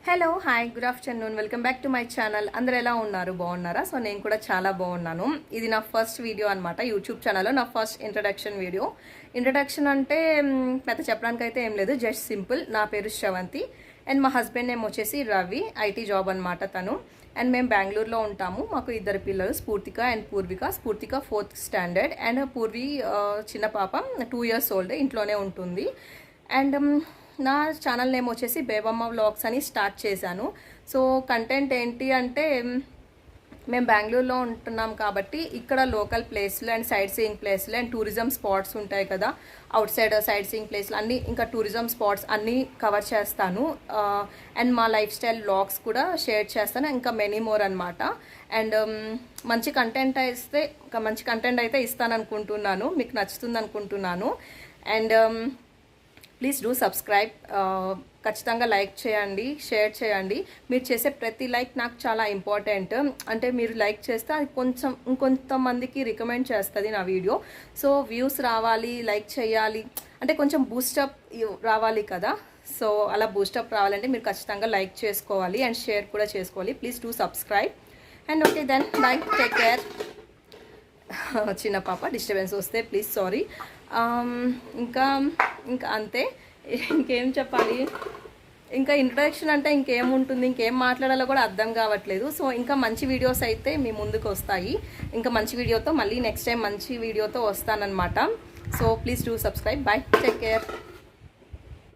Hello hi good afternoon welcome back to my channel. అందరు ఎలా ఉన్నారు? బాగున్నారా? సో నేను కూడా చాలా బాగున్నాను. ఇది నా ఫస్ట్ వీడియో అనమాట యూట్యూబ్ ఛానల్లో, నా ఫస్ట్ ఇంట్రడక్షన్ వీడియో. ఇంట్రడక్షన్ అంటే పెద్ద చెప్పడానికి అయితే ఏం లేదు, జస్ట్ సింపుల్. నా పేరు శ్రవంతి అండ్ మా హస్బెండ్ నేమ్ వచ్చేసి రవి. ఐటీ జాబ్ అనమాట తను. అండ్ మేము బెంగళూరులో ఉంటాము. మాకు ఇద్దరు పిల్లలు, Sphoorthika and Purvika. Sphoorthika 4th standard and Purvi చిన్న పాప 2 years ఓల్డ్, ఇంట్లోనే ఉంటుంది. అండ్ నా ఛానల్ నేమ్ వచ్చేసి బేబమ్మ వ్లాగ్స్ అని స్టార్ట్ చేశాను. సో కంటెంట్ ఏంటి అంటే, మేము బెంగళూరులో ఉంటున్నాం కాబట్టి ఇక్కడ లోకల్ ప్లేస్లు అండ్ సైట్ సీయింగ్ ప్లేస్లు అండ్ టూరిజం స్పాట్స్ ఉంటాయి కదా, అవుట్ సైడ్ సైట్ సీయింగ్ ప్లేస్లు అన్నీ, ఇంకా టూరిజం స్పాట్స్ అన్నీ కవర్ చేస్తాను. అండ్ మా లైఫ్ స్టైల్ వ్లాగ్స్ కూడా షేర్ చేస్తాను, ఇంకా మెనీ మోర్ అనమాట. అండ్ మంచి కంటెంట్ అయితే ఇస్తాను అనుకుంటున్నాను, మీకు నచ్చుతుంది అనుకుంటున్నాను. And please do subscribe. ఖచ్చితంగా లైక్ చేయండి, షేర్ చేయండి. మీరు చేసే ప్రతి లైక్ నాకు చాలా ఇంపార్టెంట్. అంటే మీరు లైక్ చేస్తే అది కొంచెం ఇంకొంతమందికి రికమెండ్ చేస్తుంది నా వీడియో. సో వ్యూస్ రావాలి, లైక్ చేయాలి అంటే కొంచెం బూస్టప్ రావాలి కదా. సో అలా బూస్టప్ రావాలంటే మీరు ఖచ్చితంగా లైక్ చేసుకోవాలి అండ్ షేర్ కూడా చేసుకోవాలి. Please do subscribe and okay then bye, take care. చిన్న పాప డిస్టర్బెన్స్ వస్తే ప్లీజ్ సారీ. ఇంకా అంతే, ఇంకేం చెప్పాలి. ఇంకా ఇంట్రడక్షన్ అంటే ఇంకేముంటుంది, ఇంకేం మాట్లాడాలో కూడా అర్థం కావట్లేదు. సో ఇంకా మంచి వీడియోస్ అయితే మీ ముందుకు వస్తాయి. ఇంకా మంచి వీడియోతో మళ్ళీ నెక్స్ట్ టైం మంచి వీడియోతో వస్తానన్నమాట. So please do subscribe. Bye, take care.